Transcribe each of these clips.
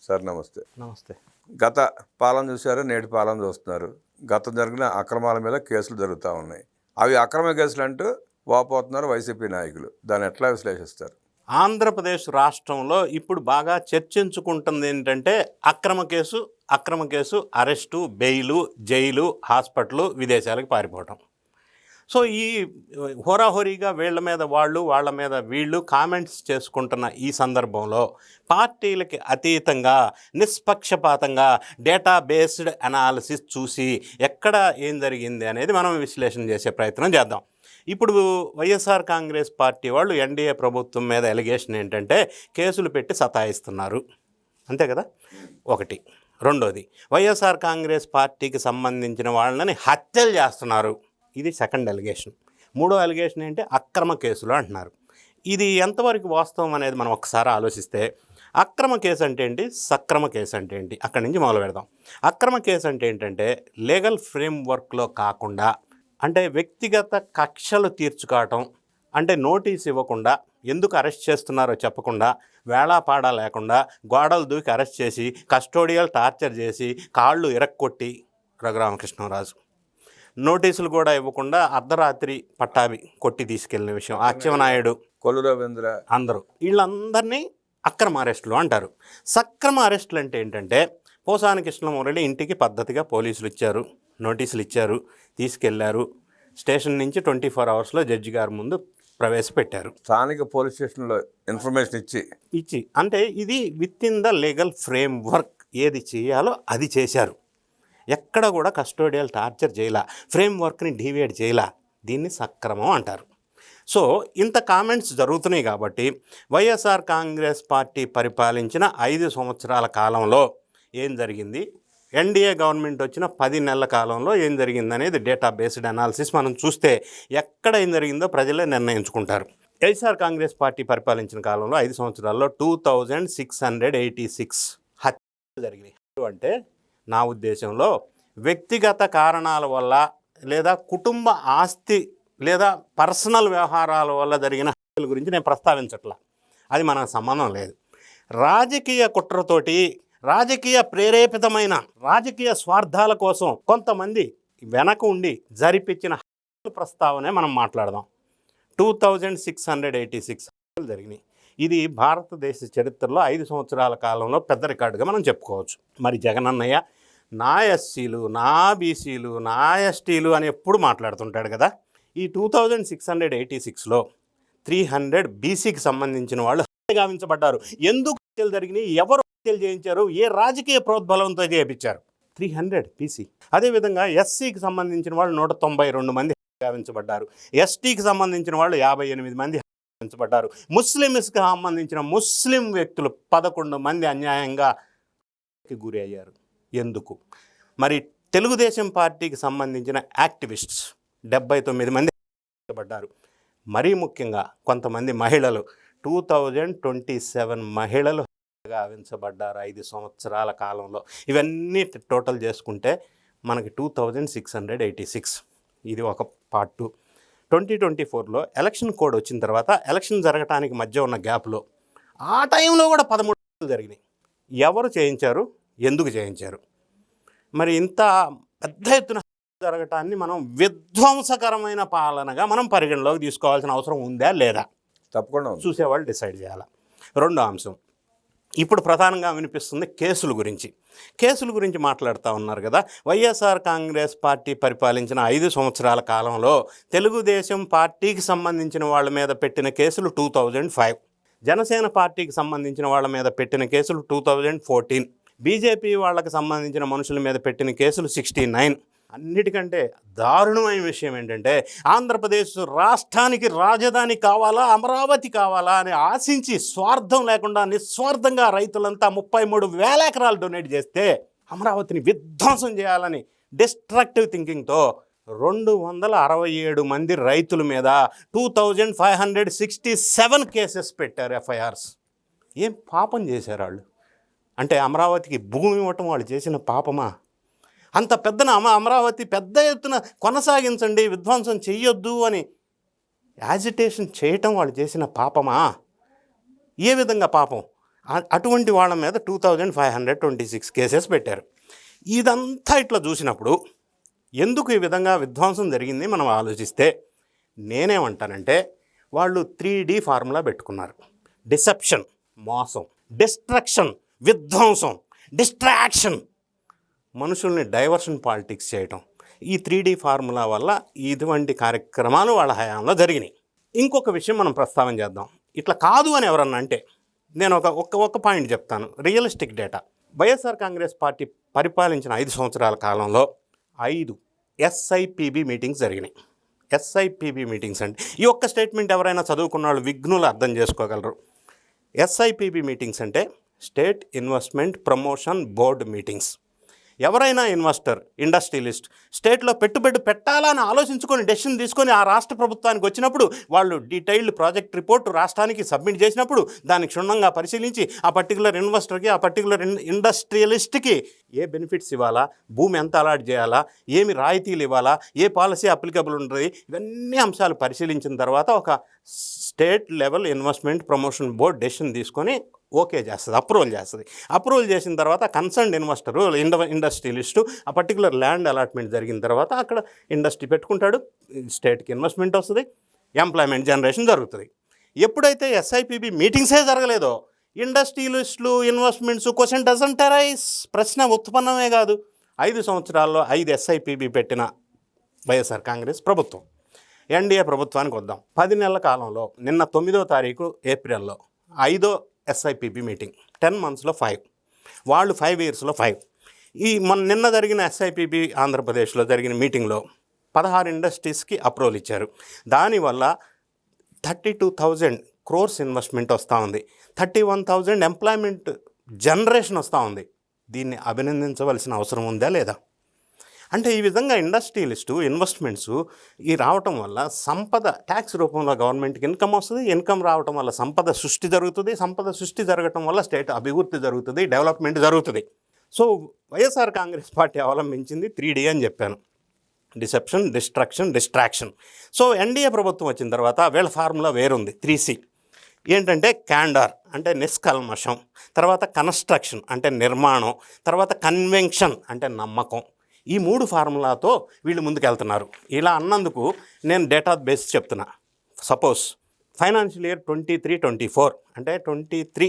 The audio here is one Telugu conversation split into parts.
సార్ నమస్తే. నమస్తే. గత పాలన చూశారు, నేటి పాలన చూస్తున్నారు. గతం జరిగిన అక్రమాల మీద కేసులు జరుగుతూ ఉన్నాయి. అవి అక్రమ కేసులు అంటూ వాపోతున్నారు వైసీపీ నాయకులు. దాన్ని ఎట్లా విశ్లేషిస్తారు? ఆంధ్రప్రదేశ్ రాష్ట్రంలో ఇప్పుడు బాగా చర్చించుకుంటుంది ఏంటంటే అక్రమ case, arrest, bail, jail, hospital, విదేశాలకు పారిపోవటం. సో ఈ హోరాహోరీగా వీళ్ళ మీద వాళ్ళ మీద వీళ్ళు కామెంట్స్ చేసుకుంటున్న ఈ సందర్భంలో పార్టీలకి అతీతంగా నిష్పక్షపాతంగా డేటా బేస్డ్ అనాలిసిస్ చూసి ఎక్కడ ఏం జరిగింది అనేది మనం విశ్లేషణ చేసే ప్రయత్నం చేద్దాం. ఇప్పుడు వైఎస్ఆర్ కాంగ్రెస్ పార్టీ వాళ్ళు ఎన్డీఏ ప్రభుత్వం మీద ఎలిగేషన్ ఏంటంటే కేసులు పెట్టి సతాయిస్తున్నారు, అంతే కదా ఒకటి. రెండోది, వైఎస్ఆర్ కాంగ్రెస్ పార్టీకి సంబంధించిన వాళ్ళని హత్యలు చేస్తున్నారు, ఇది సెకండ్ ఎలిగేషన్. మూడో ఎలిగేషన్ ఏంటి, అక్రమ కేసులు అంటున్నారు. ఇది ఎంతవరకు వాస్తవం అనేది మనం ఒకసారి ఆలోచిస్తే, అక్రమ కేసు అంటే ఏంటి, సక్రమ కేసు అంటే ఏంటి, అక్కడి నుంచి మొదలు పెడదాం. అక్రమ కేసు అంటే ఏంటంటే లీగల్ ఫ్రేమ్వర్క్లో కాకుండా, అంటే వ్యక్తిగత కక్షలు తీర్చుకోవటం, అంటే నోటీస్ ఇవ్వకుండా, ఎందుకు అరెస్ట్ చేస్తున్నారో చెప్పకుండా, వేళాపాడా లేకుండా గోడలు దూకి అరెస్ట్ చేసి కస్టోడియల్ టార్చర్ చేసి కాళ్ళు ఇరక్కొట్టి రఘురామకృష్ణరాజు, నోటీసులు కూడా ఇవ్వకుండా అర్ధరాత్రి పట్టాభి కొట్టి తీసుకెళ్లిన విషయం, అచ్చెన్నాయుడు, కొల్లు రవీంద్ర, అందరూ వీళ్ళందరినీ అక్రమ అరెస్టులు అంటారు. సక్రమ అరెస్టులు అంటే ఏంటంటే పోసాని కృష్ణమురళి ఇంటికి పద్ధతిగా పోలీసులు ఇచ్చారు, నోటీసులు ఇచ్చారు, తీసుకెళ్లారు, స్టేషన్ నుంచి 24 అవర్స్లో జడ్జి గారి ముందు ప్రవేశపెట్టారు. స్థానిక పోలీస్ స్టేషన్లో ఇన్ఫర్మేషన్ ఇచ్చి అంటే ఇది with in the legal frame work, ఏది చేయాలో అది చేశారు. ఎక్కడ కూడా కస్టోడియల్ టార్చర్ చేయలా, ఫ్రేమ్ వర్క్ని డీవియేట్ చేయలా, దీన్ని సక్రమం అంటారు. సో ఇంత కామెంట్స్ జరుగుతున్నాయి కాబట్టి వైఎస్ఆర్ కాంగ్రెస్ పార్టీ పరిపాలించిన 5 సంవత్సరాల కాలంలో ఏం జరిగింది, ఎన్డీఏ గవర్నమెంట్ వచ్చిన 10 నెలల కాలంలో ఏం జరిగింది అనేది డేటా బేస్డ్ అనాలిసిస్ మనం చూస్తే ఎక్కడ ఏం జరిగిందో ప్రజలే నిర్ణయించుకుంటారు. వైఎస్ఆర్ కాంగ్రెస్ పార్టీ పరిపాలించిన కాలంలో 5 సంవత్సరాల్లో 2686 హత్యలు జరిగినాయి. అంటే నా ఉద్దేశంలో వ్యక్తిగత కారణాల వల్ల లేదా కుటుంబ ఆస్తి లేదా పర్సనల్ వ్యవహారాల వల్ల జరిగిన హత్యల గురించి నేను ప్రస్తావించట్లా, అది మనకు సంబంధం లేదు. రాజకీయ కుట్రతోటి, రాజకీయ ప్రేరేపితమైన రాజకీయ స్వార్థాల కోసం కొంతమంది వెనక ఉండి జరిపించిన హత్యల ప్రస్తావనే మనం మాట్లాడదాం. 2686 హత్యలు జరిగినాయి. ఇది భారతదేశ చరిత్రలో 5 సంవత్సరాల కాలంలో పెద్ద రికార్డుగా మనం చెప్పుకోవచ్చు. మరి జగనన్నయ్య నా ఎస్సీలు, నా బీసీలు, నా ఎస్టీలు అని ఎప్పుడు మాట్లాడుతుంటాడు కదా. ఈ 2686లో 300 బీసీకి సంబంధించిన వాళ్ళు గావించబడ్డారు. ఎందుకు హత్యలు జరిగినాయి, ఎవరు హత్యలు చేయించారు, ఏ రాజకీయ ప్రోద్బలంతో చేయించారు, 300 బీసీ. అదేవిధంగా ఎస్సీకి సంబంధించిన వాళ్ళు 192 మంది గావించబడ్డారు. ఎస్టీకి సంబంధించిన వాళ్ళు 58 మంది గావించబడ్డారు. ముస్లిమ్స్కి సంబంధించిన ముస్లిం వ్యక్తులు 11 మంది అన్యాయంగా గురి అయ్యారు. ఎందుకు? మరి తెలుగుదేశం పార్టీకి సంబంధించిన యాక్టివిస్ట్స్ 79 మంది పడ్డారు. మరీ ముఖ్యంగా కొంతమంది మహిళలు 2027 మహిళలు గావించబడ్డారు 5 సంవత్సరాల కాలంలో. ఇవన్నీ టోటల్ చేసుకుంటే మనకి 2686. ఇది ఒక పార్ట్ 2. 2024లో ఎలక్షన్ కోడ్ వచ్చిన తర్వాత ఎలక్షన్ జరగటానికి మధ్య ఉన్న గ్యాప్లో ఆ టైంలో కూడా 13 జరిగినాయి. ఎవరు చేయించారు, ఎందుకు చేయించారు? మరి ఇంత పెద్ద ఎత్తున జరగటాన్ని మనం విధ్వంసకరమైన పాలనగా మనం పరిగణలోకి తీసుకోవాల్సిన అవసరం ఉందా లేదా, తప్పకుండా చూసేవాళ్ళు డిసైడ్ చేయాలి. రెండో అంశం, ఇప్పుడు ప్రధానంగా వినిపిస్తుంది కేసుల గురించి మాట్లాడుతూ ఉన్నారు కదా. వైఎస్ఆర్ కాంగ్రెస్ పార్టీ పరిపాలించిన 5 సంవత్సరాల కాలంలో తెలుగుదేశం పార్టీకి సంబంధించిన వాళ్ళ మీద పెట్టిన కేసులు 2005, జనసేన పార్టీకి సంబంధించిన వాళ్ళ మీద పెట్టిన కేసులు 2014, బీజేపీ వాళ్ళకి సంబంధించిన మనుషుల మీద పెట్టిన కేసులు 69. అన్నిటికంటే దారుణమైన విషయం ఏంటంటే ఆంధ్రప్రదేశ్ రాష్ట్రానికి రాజధాని కావాలా, అమరావతి కావాలా అని ఆశించి స్వార్థం లేకుండా నిస్వార్థంగా రైతులంతా 33,000 ఎకరాలు డొనేట్ చేస్తే అమరావతిని విధ్వంసం చేయాలని డిస్ట్రక్టివ్ థింకింగ్తో 267 మంది రైతుల మీద 2567 కేసెస్ పెట్టారు, ఎఫ్ఐఆర్స్. ఏం పాపం చేశారు వాళ్ళు? అంటే అమరావతికి భూమి ఇవ్వటం వాళ్ళు చేసిన పాపమా? అంత పెద్దన అమరావతి పెద్ద ఎత్తున కొనసాగించండి, విధ్వంసం చెయ్యొద్దు అని యాజిటేషన్ చేయటం వాళ్ళు చేసిన పాపమా? ఏ విధంగా పాపం? అటువంటి వాళ్ళ మీద 2526 కేసెస్ పెట్టారు. ఇదంతా ఇట్లా చూసినప్పుడు ఎందుకు ఈ విధంగా విధ్వంసం జరిగింది మనం ఆలోచిస్తే నేనేమంటానంటే వాళ్ళు 3D ఫార్ములా పెట్టుకున్నారు. డిసెప్షన్ మోసం, డిస్ట్రక్షన్ విధ్వంసం, డిస్ట్రాక్షన్ మనుషుల్ని డైవర్షన్ పాలిటిక్స్ చేయటం, ఈ 3D ఫార్ములా వల్ల ఇటువంటి కార్యక్రమాలు వాళ్ళ హయాంలో జరిగినాయి. ఇంకొక విషయం మనం ప్రస్తావన చేద్దాం. ఇట్లా కాదు అని ఎవరన్నా అంటే నేను ఒక పాయింట్ చెప్తాను. Realistic data. YSR Congress party పరిపాలించిన 5 సంవత్సరాల కాలంలో 5 ఎస్ఐపిబి మీటింగ్స్ జరిగినాయి. ఎస్ఐపిబి మీటింగ్స్ అంటే ఈ ఒక్క స్టేట్మెంట్ ఎవరైనా చదువుకున్న వాళ్ళు విఘ్నులు అర్థం చేసుకోగలరు. ఎస్ఐపిబి మీటింగ్స్ అంటే state investment promotion board meetings. ఎవరైనా ఇన్వెస్టర్, ఇండస్ట్రియలిస్ట్ స్టేట్లో పెట్టుబడి పెట్టాలని ఆలోచించుకొని డెసిషన్ తీసుకొని ఆ రాష్ట్ర ప్రభుత్వానికి వచ్చినప్పుడు వాళ్ళు డీటెయిల్డ్ ప్రాజెక్ట్ రిపోర్ట్ రాష్ట్రానికి సబ్మిట్ చేసినప్పుడు దాన్ని క్షుణ్ణంగా పరిశీలించి ఆ పర్టికులర్ ఇన్వెస్టర్కి, ఆ పర్టికులర్ ఇండస్ట్రియలిస్ట్కి ఏ బెనిఫిట్స్ ఇవ్వాలా, భూమి ఎంత అలాట్ చేయాలా, ఏమి రాయితీలు ఇవ్వాలా, ఏ పాలసీ అప్లికబుల్ ఉంటుంది, ఇవన్నీ అంశాలు పరిశీలించిన తర్వాత ఒక state level investment promotion board decision తీసుకొని ఓకే చేస్తుంది, అప్రూవల్ చేస్తుంది. అప్రూవల్ చేసిన తర్వాత కన్సర్న్డ్ ఇన్వెస్టరు, ఇండస్ట్రియలిస్టు ఆ పర్టికులర్ ల్యాండ్ అలాట్మెంట్ జరిగిన తర్వాత అక్కడ ఇండస్ట్రీ పెట్టుకుంటాడు, స్టేట్కి ఇన్వెస్ట్మెంట్ వస్తుంది, ఎంప్లాయ్మెంట్ జనరేషన్ జరుగుతుంది. ఎప్పుడైతే ఎస్ఐపిబి మీటింగ్సే జరగలేదో ఇండస్ట్రియలిస్టులు, ఇన్వెస్ట్మెంట్స్ క్వశ్చన్ డజంట్ అరైజ్, ప్రశ్న ఉత్పన్నమే కాదు. 5 సంవత్సరాల్లో 5 ఎస్ఐపిబి పెట్టిన వైఎస్ఆర్ కాంగ్రెస్ ప్రభుత్వం. ఎన్డీఏ ప్రభుత్వానికి వద్దాం. 10 నెలల కాలంలో నిన్న 9వ తారీఖు ఏప్రిల్లో 5వ ఎస్ఐపిబి మీటింగ్, 10 monthsలో 5, వాళ్ళు 5 yearsలో 5. నిన్న జరిగిన ఎస్ఐపిబి ఆంధ్రప్రదేశ్లో జరిగిన మీటింగ్లో 16 ఇండస్ట్రీస్కి అప్రూవల్ ఇచ్చారు. దానివల్ల 32,000 crores ఇన్వెస్ట్మెంట్ వస్తూ ఉంది, 31,000 ఎంప్లాయ్మెంట్ జనరేషన్ వస్తూ ఉంది. దీన్ని అభినందించవలసిన అవసరం ఉందా లేదా? అంటే ఈ విధంగా ఇండస్ట్రియలిస్టు, ఇన్వెస్ట్మెంట్స్ ఈ రావటం వల్ల సంపద ట్యాక్స్ రూపంలో గవర్నమెంట్కి ఇన్కమ్ వస్తుంది, ఇన్కమ్ రావటం వల్ల సంపద సృష్టి జరుగుతుంది, సంపద సృష్టి జరగటం వల్ల స్టేట్ అభివృద్ధి జరుగుతుంది, డెవలప్మెంట్ జరుగుతుంది. సో వైఎస్ఆర్ కాంగ్రెస్ పార్టీ అవలంబించింది 3D అని చెప్పాను. Deception, distraction. సో ఎన్డీఏ ప్రభుత్వం వచ్చిన తర్వాత వీళ్ళ ఫార్ములా వేరుంది, 3C. ఏంటంటే క్యాండర్ అంటే నిష్కల్మషం, తర్వాత కన్స్ట్రక్షన్ అంటే నిర్మాణం, తర్వాత కన్వెన్షన్ అంటే నమ్మకం. ఈ 3 ఫార్ములాతో వీళ్ళు ముందుకెళ్తున్నారు. ఇలా అన్నందుకు నేను డేటా బేస్ చెప్తున్నా. సపోజ్ ఫైనాన్షియల్ ఇయర్ 23-24 అంటే 23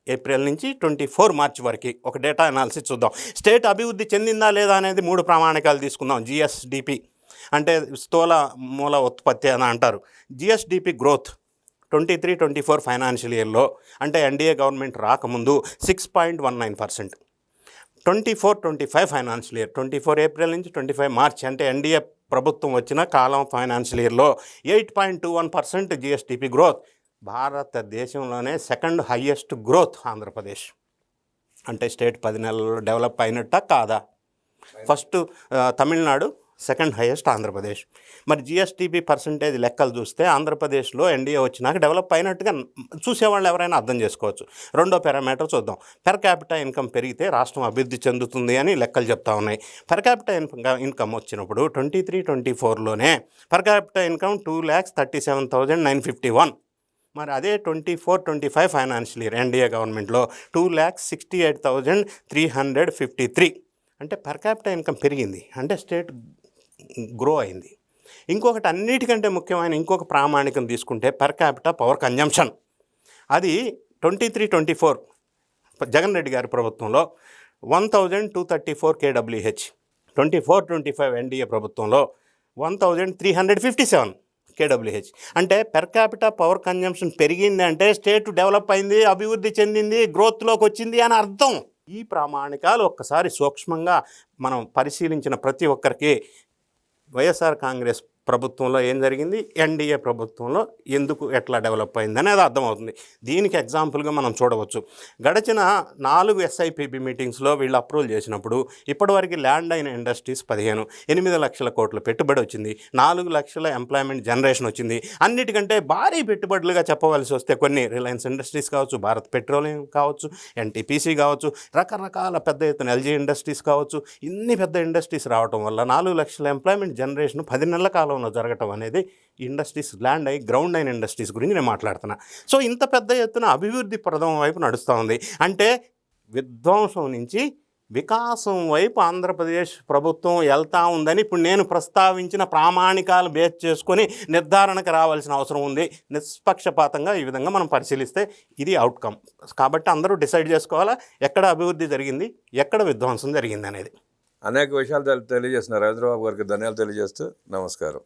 ఏప్రిల్ నుంచి 24 మార్చి వరకు ఒక డేటా అనాలిసిస్ చూద్దాం. స్టేట్ అభివృద్ధి చెందిందా లేదా అనేది 3 ప్రామాణికాలు తీసుకుందాం. జిఎస్డిపి అంటే స్థూల మూల ఉత్పత్తి అని అంటారు. జిఎస్డిపి గ్రోత్ 23-24 ఫైనాన్షియల్ ఇయర్లో అంటే ఎన్డీఏ గవర్నమెంట్ రాకముందు 6.19%. 24-25 ఫైనాన్షియల్ ఇయర్ 24 ఏప్రిల్ నుంచి 25 మార్చి అంటే ఎన్డీఏ ప్రభుత్వం వచ్చిన కాలం ఫైనాన్షియల్ ఇయర్లో 8.21% జిఎస్డిపి గ్రోత్. భారతదేశంలోనే సెకండ్ హయ్యెస్ట్ గ్రోత్ ఆంధ్రప్రదేశ్. అంటే స్టేట్ 10 నెలల్లో డెవలప్ అయినట్ట కాదా? First Tamil Nadu, second highest Andhra Pradesh. మరి జిఎస్టిపి పర్సంటేజ్ లెక్కలు చూస్తే ఆంధ్రప్రదేశ్లో ఎన్డీఏ వచ్చినాక డెవలప్ అయినట్టుగా చూసేవాళ్ళు ఎవరైనా అర్థం చేసుకోవచ్చు. రెండో పారామీటర్ చూద్దాం. పెర్ క్యాపిటల్ ఇన్కమ్ పెరిగితే రాష్ట్రం అభివృద్ధి చెందుతుంది అని లెక్కలు చెప్తా ఉన్నాయి. పెర్ క్యాపిటల్ ఇన్కమ్ వచ్చినప్పుడు 23-24లోనే పెర్ క్యాపిటల్ ఇన్కమ్ 2,37,951. మరి అదే 24-25 ఫైనాన్షియల్ ఇయర్ ఎన్డీఏ గవర్నమెంట్లో 2,68,353. అంటే పర్ క్యాపిటల్ ఇన్కమ్ పెరిగింది, అంటే స్టేట్ గ్రో అయింది. ఇంకొకటి అన్నిటికంటే ముఖ్యమైన ఇంకొక ప్రామాణికం తీసుకుంటే పర్ క్యాపిటల్ పవర్ కన్జంప్షన్. అది 23-24 జగన్ రెడ్డి గారి ప్రభుత్వంలో 1,234 kWh, 24-25 ఎన్డీఏ ప్రభుత్వంలో 1,357 kWh. అంటే పెర్ క్యాపిటల్ పవర్ కన్జంప్షన్ పెరిగింది అంటే స్టేట్ డెవలప్ అయింది, అభివృద్ధి చెందింది, గ్రోత్లోకి వచ్చింది అని అర్థం. ఈ ప్రామాణికాలు ఒక్కసారి సూక్ష్మంగా మనం పరిశీలించిన ప్రతి ఒక్కరికి వైఎస్ఆర్ కాంగ్రెస్ ప్రభుత్వంలో ఏం జరిగింది, ఎన్డీఏ ప్రభుత్వంలో ఎందుకు ఎట్లా డెవలప్ అయింది అనేది అర్థమవుతుంది. దీనికి ఎగ్జాంపుల్గా మనం చూడవచ్చు. గడిచిన 4 ఎస్ఐపిబి మీటింగ్స్లో వీళ్ళు అప్రూవల్ చేసినప్పుడు ఇప్పటివరకు ల్యాండ్ అయిన ఇండస్ట్రీస్ 15, 8 లక్షల కోట్ల పెట్టుబడి వచ్చింది, 4 లక్షల ఎంప్లాయ్మెంట్ జనరేషన్ వచ్చింది. అన్నిటికంటే భారీ పెట్టుబడులుగా చెప్పవలసి వస్తే కొన్ని రిలయన్స్ ఇండస్ట్రీస్ కావచ్చు, భారత్ పెట్రోలియం కావచ్చు, ఎన్టీపీసీ కావచ్చు, రకరకాల పెద్ద ఎత్తున ఎల్జీ ఇండస్ట్రీస్ కావచ్చు. ఇన్ని పెద్ద ఇండస్ట్రీస్ రావడం వల్ల 4 లక్షల ఎంప్లాయ్మెంట్ జనరేషన్ 10 నెలల కాలంలో కాలంలో జరగటం అనేది ఇండస్ట్రీస్ ల్యాండ్ అయ్యి గ్రౌండ్ అయిన ఇండస్ట్రీస్ గురించి నేను మాట్లాడుతున్నా. సో ఇంత పెద్ద ఎత్తున అభివృద్ధి ప్రదం వైపు నడుస్తూ ఉంది అంటే విధ్వంసం నుంచి వికాసం వైపు ఆంధ్రప్రదేశ్ ప్రభుత్వం వెళ్తూ ఉందని ఇప్పుడు నేను ప్రస్తావించిన ప్రామాణికాలు బేస్ చేసుకొని నిర్ధారణకు రావాల్సిన అవసరం ఉంది. నిష్పక్షపాతంగా ఈ విధంగా మనం పరిశీలిస్తే ఇది అవుట్కమ్. కాబట్టి అందరూ డిసైడ్ చేసుకోవాలా ఎక్కడ అభివృద్ధి జరిగింది, ఎక్కడ విధ్వంసం జరిగింది అనేది. అనేక విషయాలు తెలియజేస్తున్నారు. రవీంద్రబాబు గారికి ధన్యవాదాలు తెలియజేస్తూ నమస్కారం.